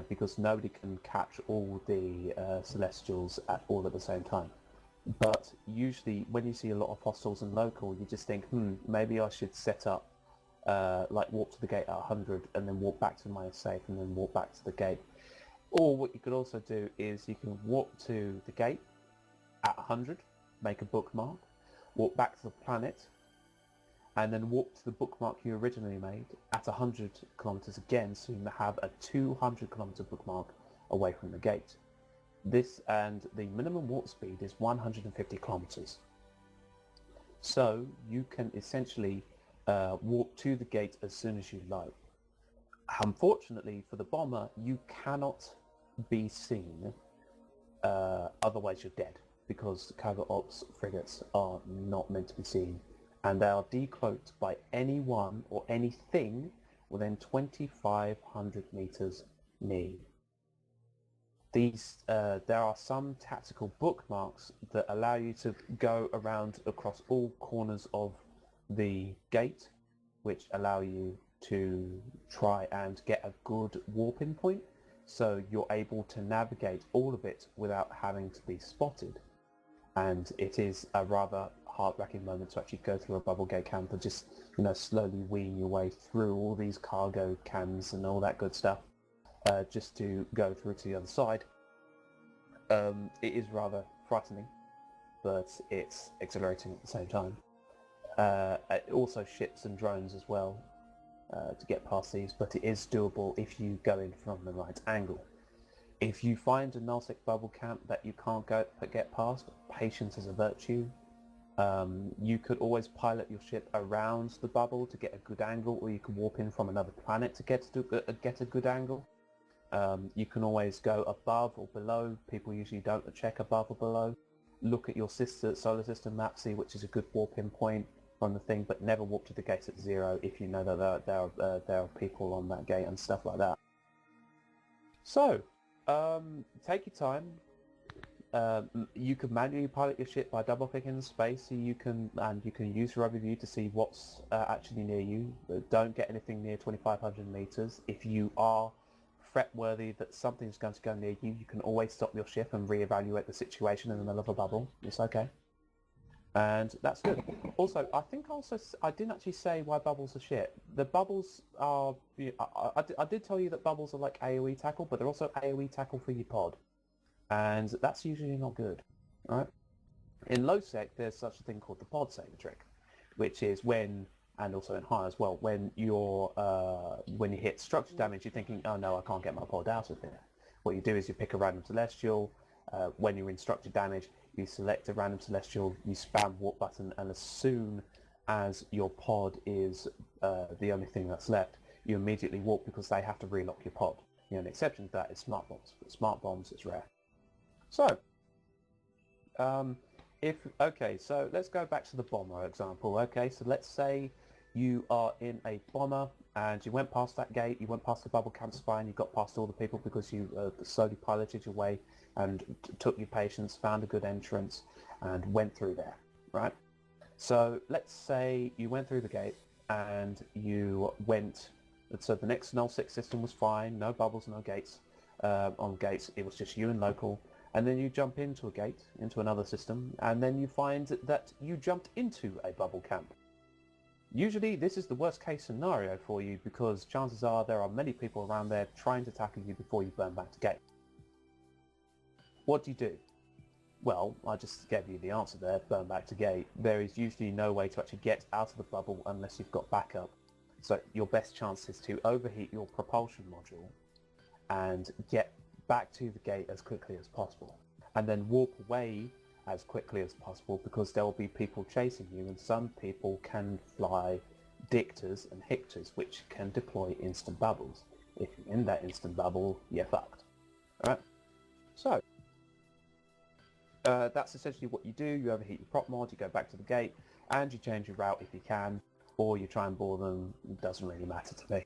because nobody can catch all the Celestials all at the same time. But usually when you see a lot of hostiles and local, you just think, maybe I should set up, like walk to the gate at 100 and then walk back to my safe and then walk back to the gate. Or what you could also do is you can walk to the gate at 100, make a bookmark, walk back to the planet, and then walk to the bookmark you originally made at 100 kilometers again, so you have a 200 kilometer bookmark away from the gate. This, and the minimum warp speed is 150 kilometers. So you can essentially walk to the gate as soon as you like. Unfortunately for the bomber, you cannot be seen, otherwise you're dead, because covert ops frigates are not meant to be seen, and they are decloaked by anyone or anything within 2,500 meters near you. These, there are some tactical bookmarks that allow you to go around across all corners of the gate, which allow you to try and get a good warping point, so you're able to navigate all of it without having to be spotted. And it is a rather heart-wrenching moment to actually go through a bubble gate camp and just, slowly wean your way through all these cargo cans and all that good stuff, just to go through to the other side. It is rather frightening, but it's exhilarating at the same time. Also ships and drones as well, to get past these, but it is doable if you go in from the right angle. If you find a nullsec bubble camp that you can't get past, patience is a virtue. You could always pilot your ship around the bubble to get a good angle, or you can warp in from another planet to get a good angle. You can always go above or below. People usually don't check above or below. Look at your sister solar system map, see which is a good warp-in point from the thing, but never walk to the gate at 0 if you know that there are people on that gate and stuff like that. So, take your time. You can manually pilot your ship by double-clicking the space, so you can use your overview to see what's actually near you. Don't get anything near 2,500 meters. If you are threat-worthy that something's going to go near you, you can always stop your ship and re-evaluate the situation in the middle of a bubble. It's okay. And that's good. Also, I didn't actually say why bubbles are shit. The bubbles are... I did tell you that bubbles are like AoE tackle, but they're also AoE tackle for your pod. And that's usually not good, right? In low sec, there's such a thing called the pod saver trick, which is when, and also in high as well, when you hit structure damage, you're thinking, oh no, I can't get my pod out of here. What you do is you pick a random celestial. When you're in structure damage, you select a random celestial, you spam warp button, and as soon as your pod is the only thing that's left, you immediately warp, because they have to relock your pod. An exception to that is smart bombs. But smart bombs is rare. So, so let's go back to the bomber example. Okay, so let's say you are in a bomber and you went past that gate, you went past the bubble camp spy, and you got past all the people because you slowly piloted your way and took your patience, found a good entrance, and went through there, right? So let's say you went through the gate and you went, so the next null-6 system was fine, no bubbles, no gates. On gates, it was just you and local. And then you jump into a gate, into another system, and then you find that you jumped into a bubble camp. Usually this is the worst case scenario for you, because chances are there are many people around there trying to tackle you before you burn back to gate. What do you do? Well, I just gave you the answer there, burn back to gate. There is usually no way to actually get out of the bubble unless you've got backup. So your best chance is to overheat your propulsion module and get back to the gate as quickly as possible, and then warp away as quickly as possible, because there will be people chasing you, and some people can fly dictors and hictors, which can deploy instant bubbles. If you're in that instant bubble, you're fucked. Alright? So, that's essentially what you do. You overheat your prop mod, you go back to the gate, and you change your route if you can, or you try and bore them. It doesn't really matter to me.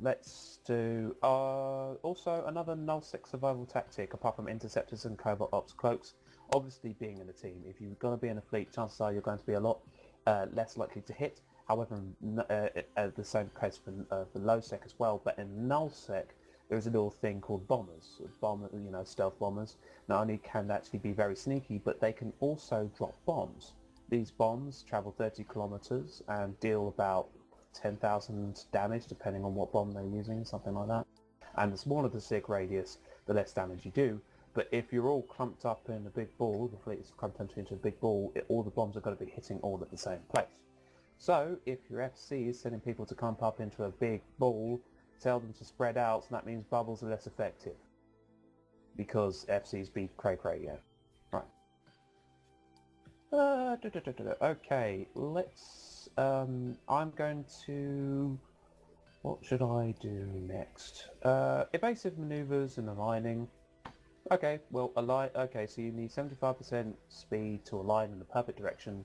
Let's do also another null-6 survival tactic, apart from interceptors and covert ops cloaks. Obviously, being in a team, if you're going to be in a fleet, chances are you're going to be a lot less likely to hit. However, the same case for low sec as well. But in null sec, there's a little thing called bombers. Stealth bombers. Not only can they actually be very sneaky, but they can also drop bombs. These bombs travel 30 kilometers and deal about 10,000 damage, depending on what bomb they're using, something like that. And the smaller the sig radius, the less damage you do. But if you're all clumped up in a big ball, the fleet is clumped into a big ball, all the bombs are going to be hitting all at the same place. So if your FC is sending people to clump up into a big ball, tell them to spread out, and that means bubbles are less effective. Because FCs beat cray-cray, yeah. Right. Okay, let's... I'm going to... What should I do next? Evasive maneuvers and aligning. Okay, well, okay, so you need 75% speed to align in the perfect direction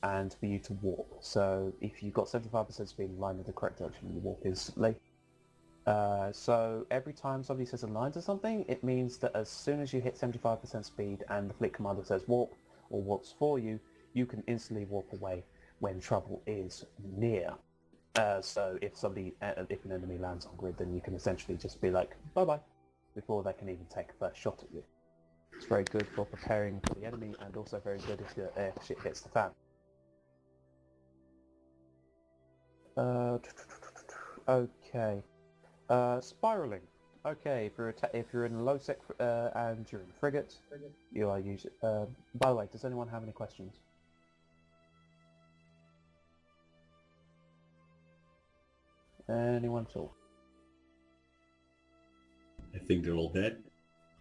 and for you to warp. So if you've got 75% speed and align in the correct direction, you warp instantly. So every time somebody says align to something, it means that as soon as you hit 75% speed and the fleet commander says warp, or warps for you, you can instantly warp away when trouble is near. So if an enemy lands on grid, then you can essentially just be like, bye-bye, before they can even take a first shot at you. It's very good for preparing for the enemy, and also very good if shit hits the fan. Okay. Spiraling. Okay, if you're in a low sec and you're in a frigate, you are usually... by the way, does anyone have any questions? Anyone at all? I think they're all dead.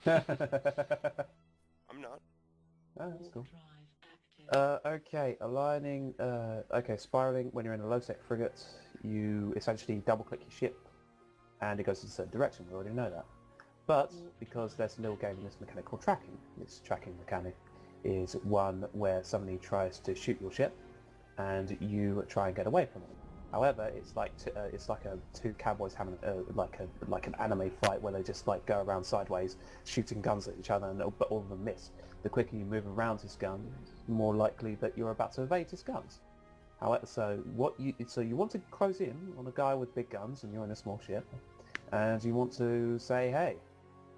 I'm not. Oh, that's cool. Okay, aligning... okay, spiraling. When you're in a low sec frigate, you essentially double-click your ship, and it goes in a certain direction. We already know that. But because there's a little game in this mechanic called tracking, this tracking mechanic is one where somebody tries to shoot your ship, and you try and get away from it. However, it's like two cowboys having like an anime fight where they just like go around sideways, shooting guns at each other, but all of them miss. The quicker you move around his gun, the more likely that you're about to evade his guns. However, so you want to close in on a guy with big guns, and you're in a small ship, and you want to say, hey,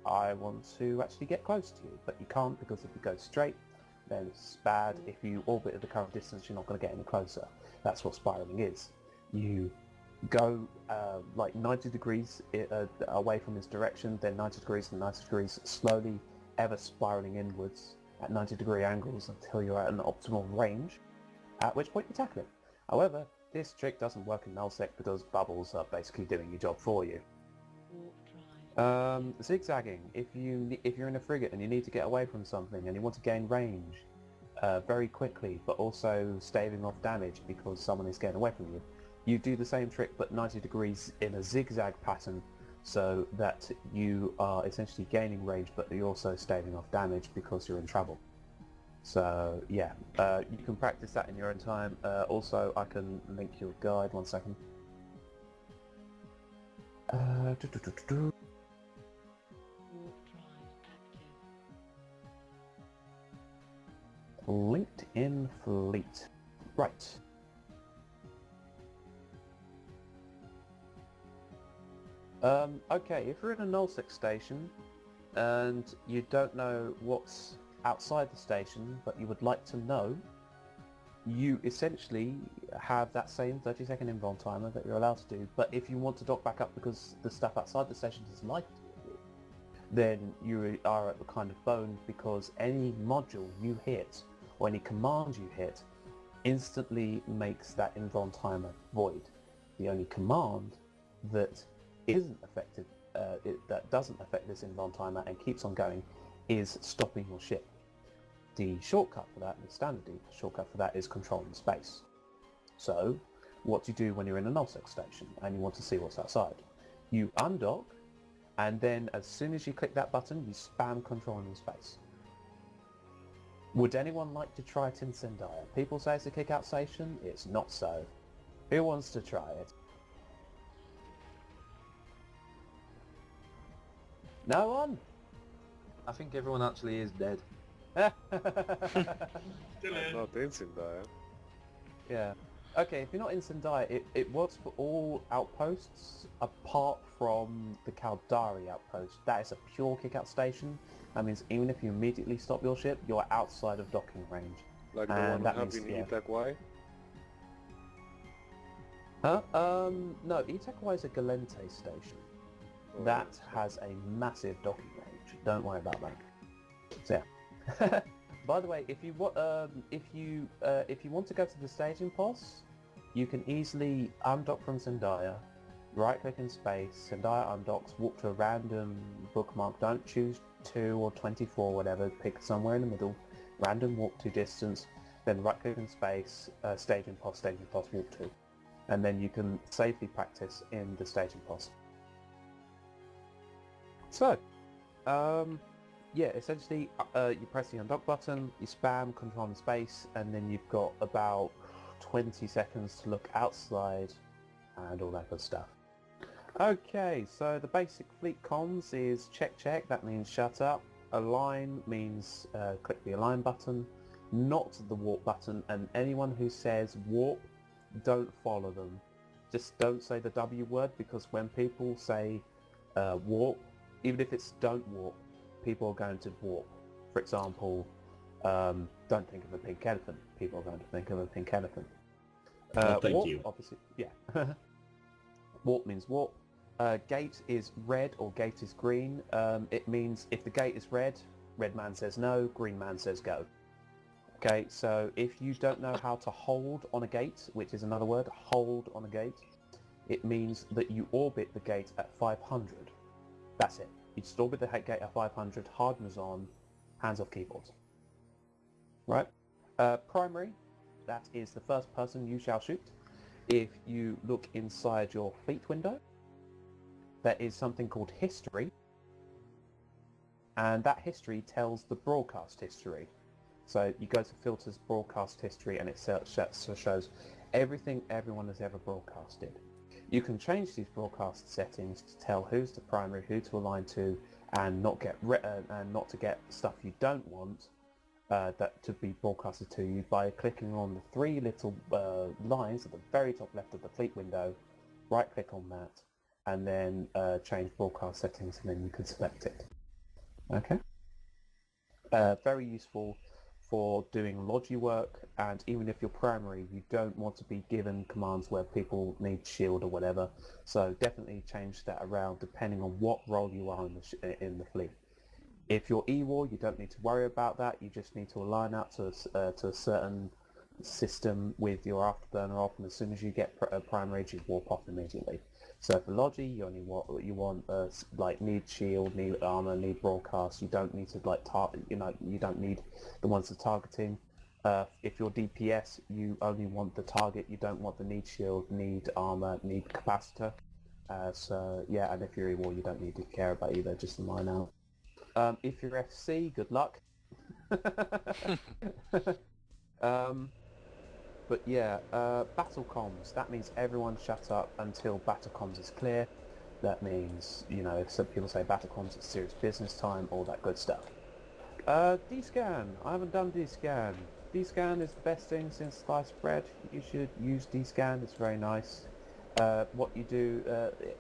I want to actually get close to you, but you can't, because if you go straight, then it's bad. If you orbit at the current distance, you're not going to get any closer. That's what spiraling is. You go like 90 degrees away from his direction, then 90 degrees and 90 degrees, slowly ever spiraling inwards at 90-degree angles until you're at an optimal range, at which point you tackle him. However, this trick doesn't work in nullsec because bubbles are basically doing your job for you. Zigzagging. If you're in a frigate and you need to get away from something and you want to gain range very quickly, but also staving off damage because someone is getting away from you, you do the same trick but 90 degrees in a zigzag pattern, so that you are essentially gaining range, but you're also staving off damage because you're in trouble. So yeah, you can practice that in your own time. Also, I can link you a guide. 1 second. LinkedIn Fleet. Right. Okay, if you're in a nullsec station and you don't know what's outside the station, but you would like to know, you essentially have that same 30-second invuln timer that you're allowed to do, but if you want to dock back up because the stuff outside the station doesn't like you, then you are at the kind of bone, because any module you hit or any command you hit instantly makes that invuln timer void. The only command that isn't effective, that doesn't affect this invuln timer and keeps on going, is stopping your ship. The shortcut for that, the standard shortcut for that, is controlling space. So, what do you do when you're in a nullsec station and you want to see what's outside? You undock, and then as soon as you click that button, you spam controlling space. Would anyone like to try it in Zendaya? People say it's a kick-out station. It's not so. Who wants to try it? No one? I think everyone actually is dead. Not dancing, though. Yeah. Okay, if you're not in Sendai, it works for all outposts apart from the Caldari outpost. That is a pure kick-out station. That means even if you immediately stop your ship, you're outside of docking range. Like the And one we that have means, in yeah. Itaquai? Huh? No, Itaquai is a Galente station. Oh, That has a massive docking range. Don't worry about that. So yeah. By the way, if you want to go to the staging post, you can easily undock from Zendaya, right-click in space, Zendaya undocks, walk to a random bookmark. Don't choose 2 or 24, whatever. Pick somewhere in the middle. Random walk to distance, then right-click in space, staging post, walk to, and then you can safely practice in the staging post. So, yeah, essentially, you press the undock button, you spam Control and space, and then you've got about 20 seconds to look outside and all that good stuff. Okay, so the basic fleet comms is check, that means shut up. Align means click the align button, not the warp button, and anyone who says warp, don't follow them. Just don't say the W word, because when people say warp, even if it's don't warp, people are going to warp. For example, don't think of a pink elephant. People are going to think of a pink elephant. Thank warp, you. obviously, yeah. Warp means warp. Gate is red or gate is green. It means if the gate is red, red man says no, green man says go. Okay, so if you don't know how to hold on a gate, which is another word, hold on a gate, it means that you orbit the gate at 500. That's it. You just orbit the gate at 500, hardeners on, hands off keyboard. Right? Primary, that is the first person you shall shoot. If you look inside your fleet window, there is something called history, and that history tells the broadcast history. So you go to filters, broadcast history, and it shows everything everyone has ever broadcasted. You can change these broadcast settings to tell who's the primary, who to align to, and not to get stuff you don't want that to be broadcasted to you by clicking on the 3 little lines at the very top left of the fleet window. Right click on that, and then change broadcast settings, and then you can select it. Okay. Very useful for doing logi work, and even if you're primary, you don't want to be given commands where people need shield or whatever, so definitely change that around depending on what role you are in the fleet. If you're E-War, you don't need to worry about that, you just need to align out to a certain system with your afterburner off, and as soon as you get primary, you warp off immediately. So for Logi, you only want like need shield, need armor, need broadcast. You don't need to you don't need the ones for targeting. If you're DPS, you only want the target. You don't want the need shield, need armor, need capacitor. So yeah, and if you're E-War, you don't need to care about either. Just line out. If you're FC, good luck. But yeah, battle comms, that means everyone shut up until battle comms is clear. That means, some people say battle comms is serious business time, all that good stuff. D-scan, I haven't done D-scan. D-scan is the best thing since sliced bread. You should use D-scan, it's very nice. What you do,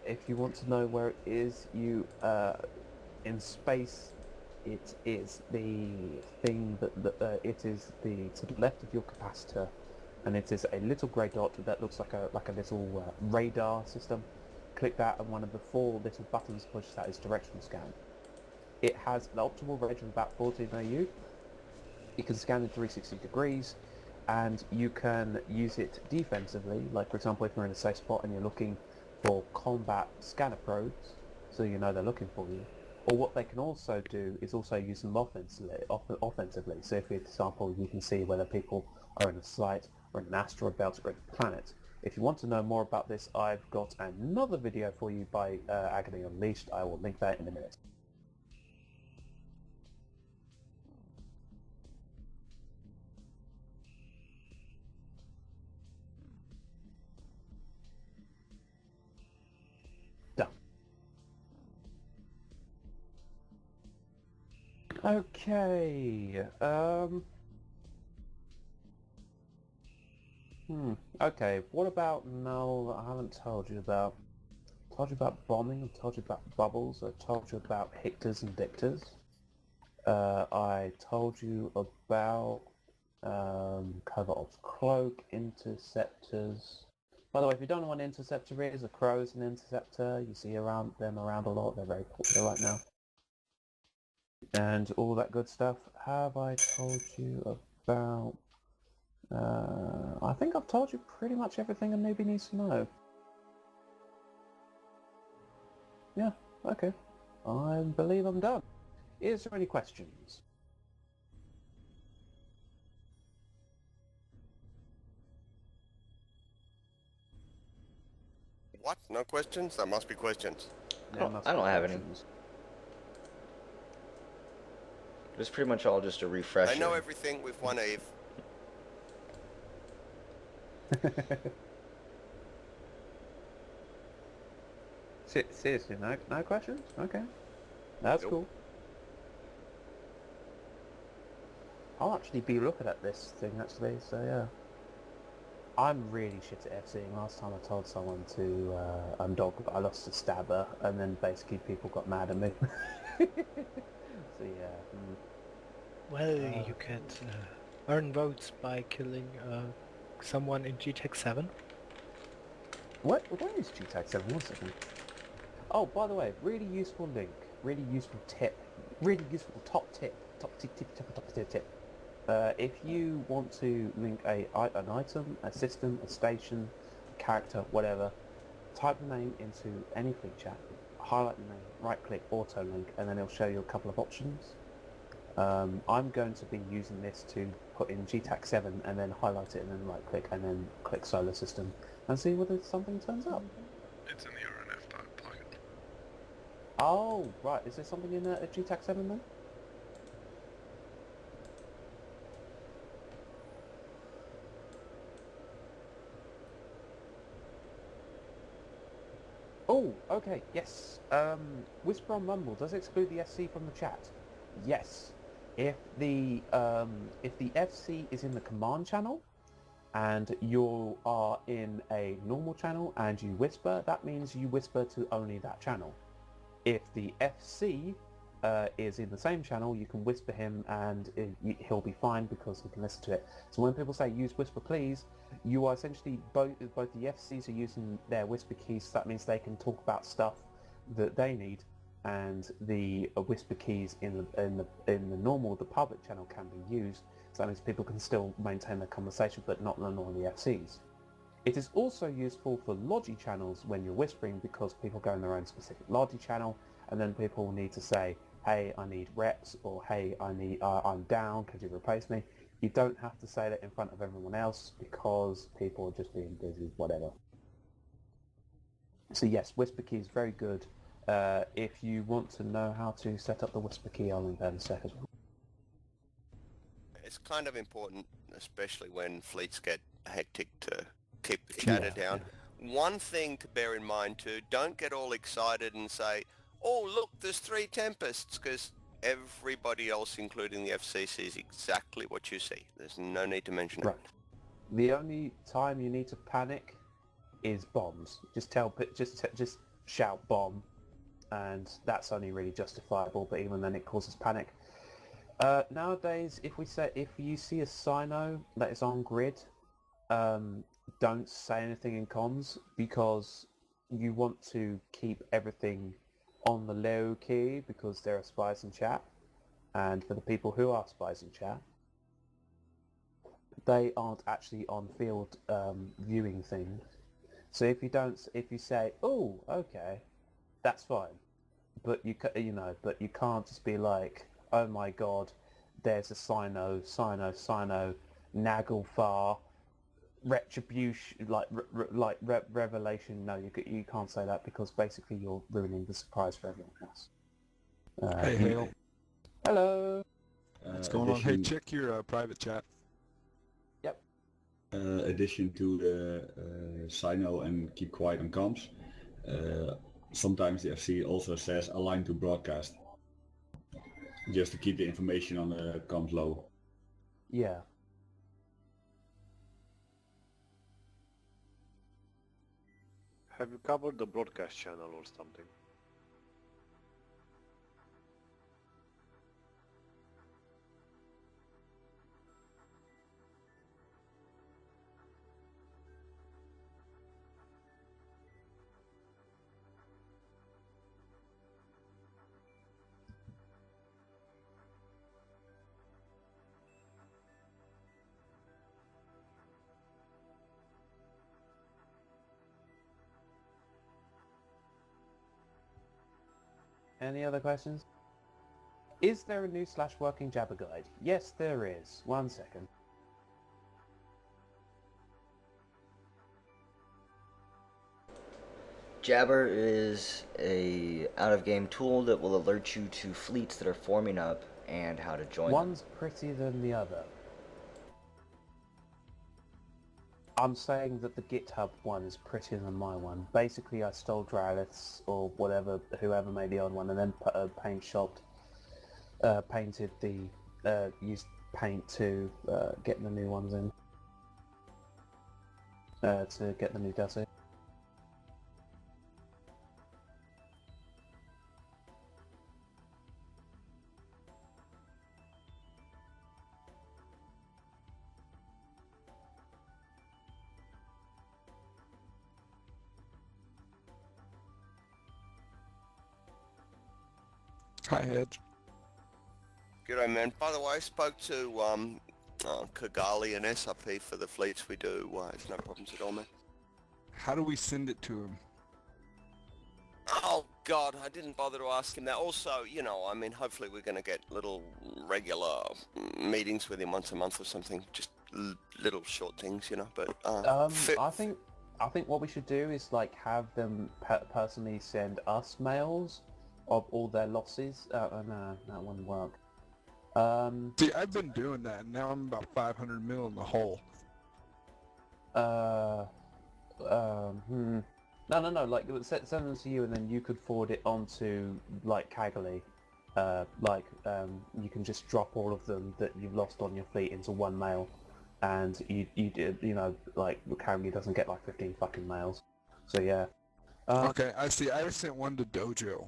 if you want to know where it is, in space, it is the thing it is to the left of your capacitor, and it is a little grey dot that looks like a little radar system. Click that, and one of the 4 little buttons pushes out is directional scan. It has an optimal range of about 14 AU. You can scan in 360 degrees, and you can use it defensively. Like for example, if you're in a safe spot and you're looking for combat scanner probes, so you know they're looking for you. Or what they can also do is also use them offensively. So if, for example, you can see whether people are in a site or in an asteroid belt or a planet. If you want to know more about this, I've got another video for you by Agony Unleashed. I will link that in a minute. Done. Okay. Okay, what about Null? I haven't told you about. Told you about bombing. I told you about bubbles. I told you about hictors and dictors. I told you about covert ops cloak, interceptors. By the way, if you don't know what an interceptor is, a crow is an interceptor. You see them around a lot. They're very popular right now. And all that good stuff. Have I told you about... I think I've told you pretty much everything a newbie needs to know. Yeah, okay. I believe I'm done. Is there any questions? What? No questions? There must be questions. I don't have any. It's pretty much all just a refresher. I know everything with one Eve. Seriously, no questions? Okay. That's cool. I'll actually be looking at this thing actually, so yeah. I'm really shit at FCing. Last time I told someone to Undock, but I lost to Stabber, and then basically people got mad at me. So yeah. Well, you could earn votes by killing someone in GTEC 7. What is GTAG 7? 1 second. Oh, by the way, really useful link, really useful tip, really useful top tip. If you want to link an item, a system, a station, a character, whatever, type the name into any fleet chat, highlight the name, right-click, auto-link, and then it'll show you a couple of options. I'm going to be using this to put in GTAC 7 and then highlight it and then right-click and then click solar system and see whether something turns up. It's in the RNF pocket. Oh, right. Is there something in a GTAC 7 then? Oh, okay, yes. Whisper on Mumble, does it exclude the SC from the chat? Yes. If the FC is in the command channel and you are in a normal channel and you whisper, that means you whisper to only that channel. If the FC is in the same channel, you can whisper him and he'll be fine because he can listen to it. So when people say use whisper please, you are essentially both the FCs are using their whisper keys, so that means they can talk about stuff that they need, and the whisper keys in the normal, the public channel can be used, so that means people can still maintain their conversation but not on the FCs. It is also useful for Logi channels when you're whispering, because people go in their own specific Logi channel and then people need to say, hey, I need reps, or hey, I'm down, could you replace me? You don't have to say that in front of everyone else because people are just being busy, whatever. So yes, whisper key is very good. If you want to know how to set up the whisper key, I'll link that in a sec as well. It's kind of important, especially when fleets get hectic, to keep the chatter down. One thing to bear in mind too, don't get all excited and say, oh look, there's 3 Tempests, because everybody else, including the FC, sees exactly what you see. There's no need to mention it. The only time you need to panic is bombs. Just shout bomb, and that's only really justifiable, but even then it causes panic. Nowadays, if you see a Sino that is on grid, don't say anything in comms, because you want to keep everything on the low key, because there are spies in chat, and for the people who are spies in chat, they aren't actually on field viewing things. So if you say, oh, okay, that's fine, but you can't just be like, oh my god, there's a Sino, Naglfar, retribution, revelation. No, you can't say that, because basically you're ruining the surprise for everyone else. Hey, Hail. Hello. What's going on? Hey, check your private chat. Yep. Addition to the Sino and keep quiet on comms. Sometimes the FC also says align to broadcast, just to keep the information on the comms low. Yeah. Have you covered the broadcast channel or something? Any other questions? Is there a new /working Jabber guide? Yes, there is. 1 second. Jabber is a out-of-game tool that will alert you to fleets that are forming up and how to join them. One's prettier than the other. I'm saying that the GitHub one is prettier than my one. Basically, I stole Dralith's or whatever, whoever made the old one, and then painted the, used paint to get the new ones in. To get the new Dusty. Hi, Hedge. G'day, man. By the way, I spoke to Kigali and SRP for the fleets we do. There's no problems at all, man. How do we send it to him? Oh, God, I didn't bother to ask him that. Also, you know, I mean, hopefully we're going to get little regular meetings with him once a month or something. Just little short things, you know, but... I think what we should do is, like, have them personally send us mails of all their losses. No, that wouldn't work. See, I've been doing that, and now I'm about 500 mil in the hole. No, like, it would send them to you, and then you could forward it on to, like, Cagley. You can just drop all of them that you've lost on your fleet into one mail, and you know, like, Cagley doesn't get, like, 15 fucking mails. So, yeah. Okay, I see. I sent one to Dojo.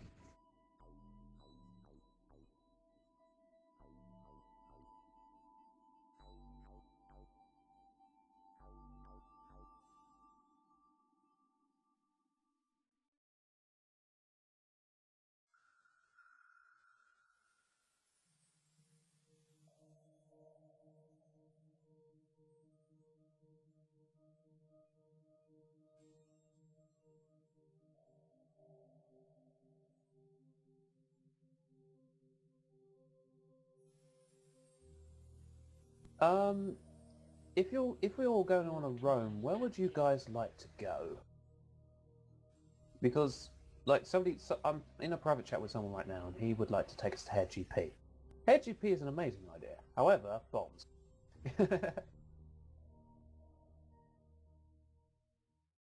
If we're all going on a roam, where would you guys like to go? Because, like, I'm in a private chat with someone right now, and he would like to take us to Head GP. Head GP is an amazing idea. However, bombs.